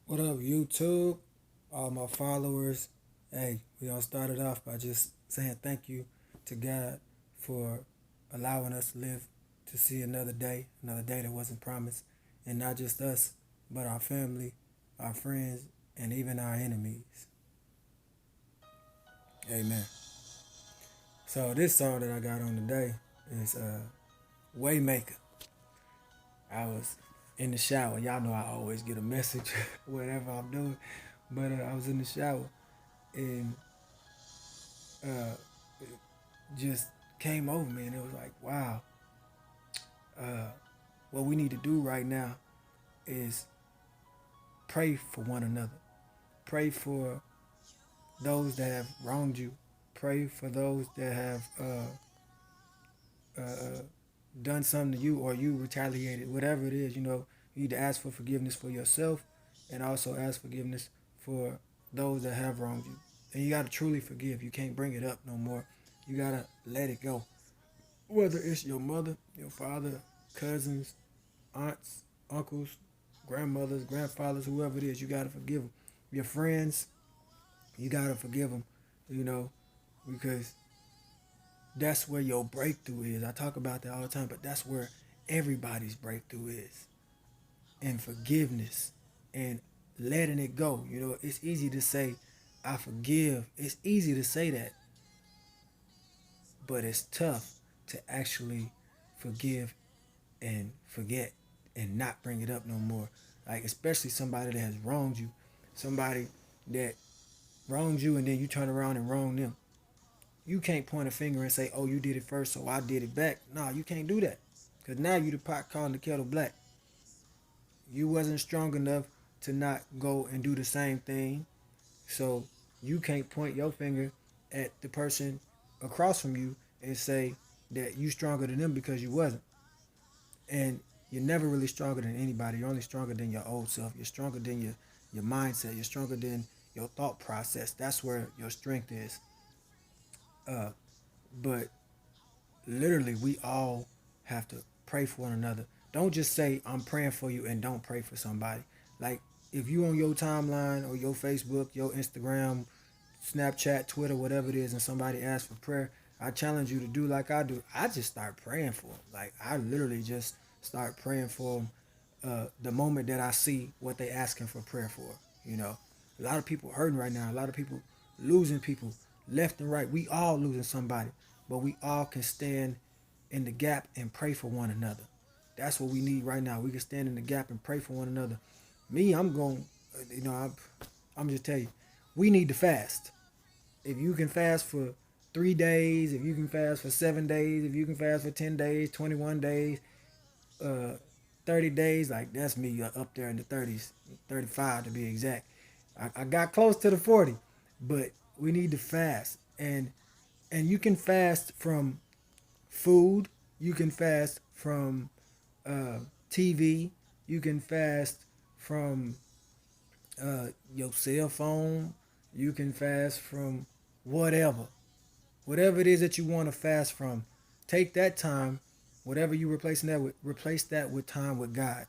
What up, YouTube? All my followers. Hey, we all started off by just saying thank you to God for allowing us to live to see another day that wasn't promised. And not just us, but our family, our friends, and even our enemies. Amen. So this song that I got on today is Waymaker. I was in the shower. Y'all know I always get a message whatever I'm doing. But I was in the shower and uh, it just came over me, and it was like, wow, uh, what we need to do right now is pray for one another. Pray for those that have wronged you. Pray for those that have done something to you or you retaliated. Whatever it is, you need to ask for forgiveness for yourself and also ask forgiveness for those that have wronged you. And you got to truly forgive. You can't bring it up no more. You got to let it go. Whether it's your mother, your father, cousins, aunts, uncles, grandmothers, grandfathers, whoever it is, you gotta forgive them. Your friends, you gotta forgive them, you know, because that's where your breakthrough is. I talk about that all the time, but that's where everybody's breakthrough is in forgiveness and letting it go. It's easy to say, I forgive. It's easy to say that, but it's tough to actually forgive and forget and not bring it up no more. Like, especially somebody that has wronged you, somebody that wronged you and then you turn around and wrong them. You can't point a finger and say, oh, you did it first, so I did it back. No, you can't do that. Because now you the pot calling the kettle black. You wasn't strong enough to not go and do the same thing. So you can't point your finger at the person across from you and say that you stronger than them because you wasn't. And you're never really stronger than anybody. You're only stronger than your old self. You're stronger than your mindset. You're stronger than your thought process. That's where your strength is. Uh, but literally, we all have to pray for one another. Don't just say, I'm praying for you, and don't pray for somebody. Like, if you on your timeline or your Facebook, your Instagram, Snapchat, Twitter, whatever it is, and somebody asks for prayer, I challenge you to do like I do. I just start praying for them. Like, I literally just start praying for them the moment that I see what they asking for prayer for. You know, a lot of people hurting right now. A lot of people losing people left and right. We all losing somebody, but we all can stand in the gap and pray for one another. That's what we need right now. We can stand in the gap and pray for one another. Me, I'm going. I'm just tell you, we need to fast. If you can fast for 3 days, if you can fast for 7 days, if you can fast for 10 days, 21 days, uh, 30 days, like that's me up there in the 30s, 35 to be exact. I got close to the 40, but we need to fast. And you can fast from food, you can fast from uh, TV, you can fast from your cell phone, you can fast from whatever. Whatever it is that you want to fast from, take that time, whatever you replace that with time with God.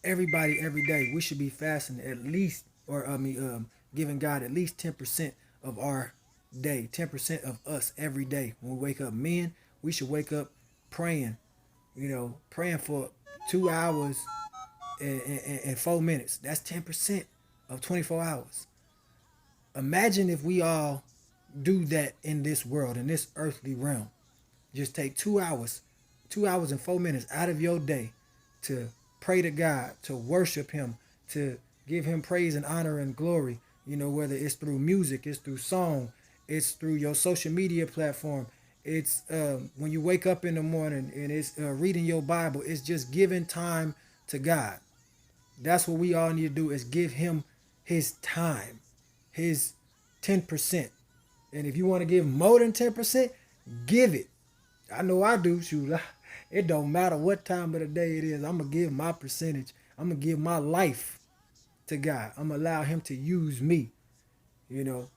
Everybody, every day, we should be fasting at least, or giving God at least 10% of our day, 10% of us every day. When we wake up, men, we should wake up praying. Praying for 2 hours and 4 minutes. That's 10% of 24 hours. Imagine if we all do that in this world, in this earthly realm. Just take 2 hours, 2 hours and 4 minutes out of your day to pray to God, to worship Him, to give Him praise and honor and glory. Whether it's through music, it's through song, it's through your social media platform, it's when you wake up in the morning and it's reading your Bible. It's just giving time to God. That's what we all need to do is give Him His time, His 10%. And if you want to give more than 10%, give it. I know I do. Shoot, it don't matter what time of the day it is. I'm gonna give my percentage. I'm gonna give my life to God. I'm gonna allow Him to use me. You know,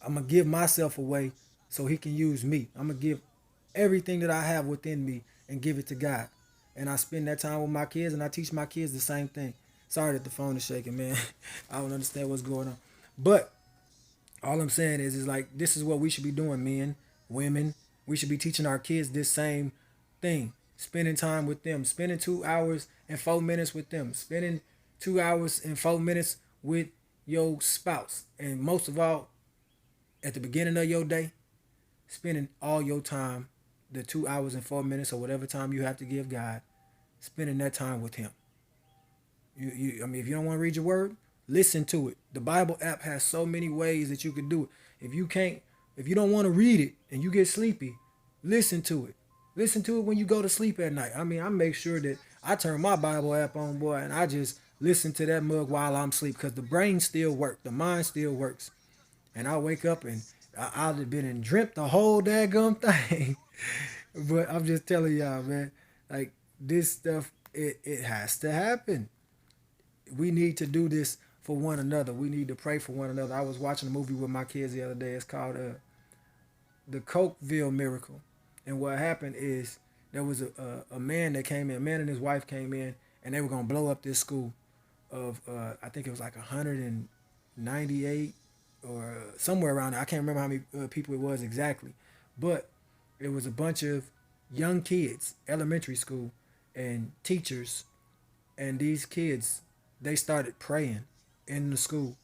I'm gonna give myself away so He can use me. I'm gonna give everything that I have within me and give it to God. And I spend that time with my kids, and I teach my kids the same thing. Sorry that the phone is shaking, man. I don't understand what's going on. But all I'm saying is like this is what we should be doing, men, women. We should be teaching our kids this same thing. Spending time with them, spending 2 hours and 4 minutes with them, spending 2 hours and 4 minutes with your spouse. And most of all, at the beginning of your day, spending all your time, the 2 hours and 4 minutes or whatever time you have to give God, spending that time with Him. I mean, if you don't want to read your word, listen to it. The Bible app has so many ways that you can do it. If you don't want to read it and you get sleepy, listen to it. Listen to it when you go to sleep at night. I mean, I make sure that I turn my Bible app on, boy, and I just listen to that mug while I'm asleep because the brain still works, the mind still works. And I wake up and I'd have been and dreamt the whole daggum thing. But I'm just telling y'all, man, like this stuff, it has to happen. We need to do this for one another. We need to pray for one another. I was watching a movie with my kids the other day. It's called The Cokeville Miracle. And what happened is there was a man that came in, a man and his wife came in, and they were going to blow up this school of, I think it was like 198 or somewhere around there. I can't remember how many people it was exactly. But it was a bunch of young kids, elementary school, and teachers. And these kids, they started praying in the school.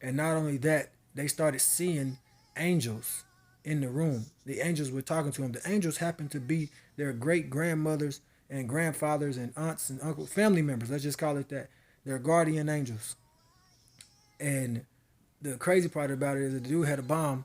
And not only that, they started seeing angels in the room. The angels were talking to them. The angels happened to be their great grandmothers and grandfathers and aunts and uncles, family members, let's just call it that. Their guardian angels. And the crazy part about it is that the dude had a bomb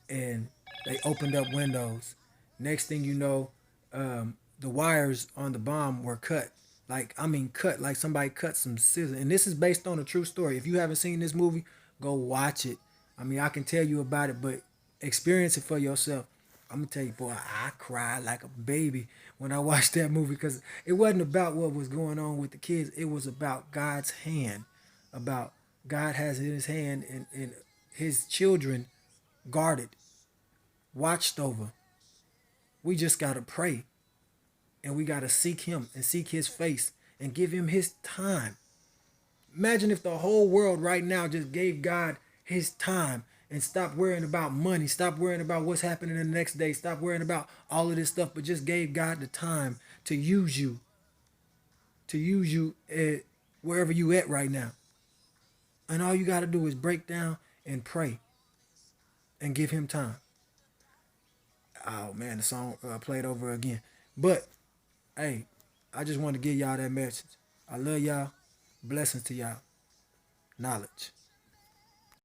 and they opened up windows. Next thing you know, the wires on the bomb were cut. Like, I mean, cut, like somebody cut some scissors. And this is based on a true story. If you haven't seen this movie, go watch it. I mean, I can tell you about it, but experience it for yourself. I'm gonna tell you, boy, I cried like a baby when I watched that movie because it wasn't about what was going on with the kids. It was about God's hand, about God has in His hand and His children guarded, watched over. We just gotta pray and we gotta seek Him and seek His face and give Him His time. Imagine if the whole world right now just gave God His time and stop worrying about money, stop worrying about what's happening the next day, stop worrying about all of this stuff, but just gave God the time to use you at wherever you at right now. And all you got to do is break down and pray and give Him time. Oh man, the song played over again. But hey, I just wanted to give y'all that message. I love y'all. Blessings to y'all. Knowledge.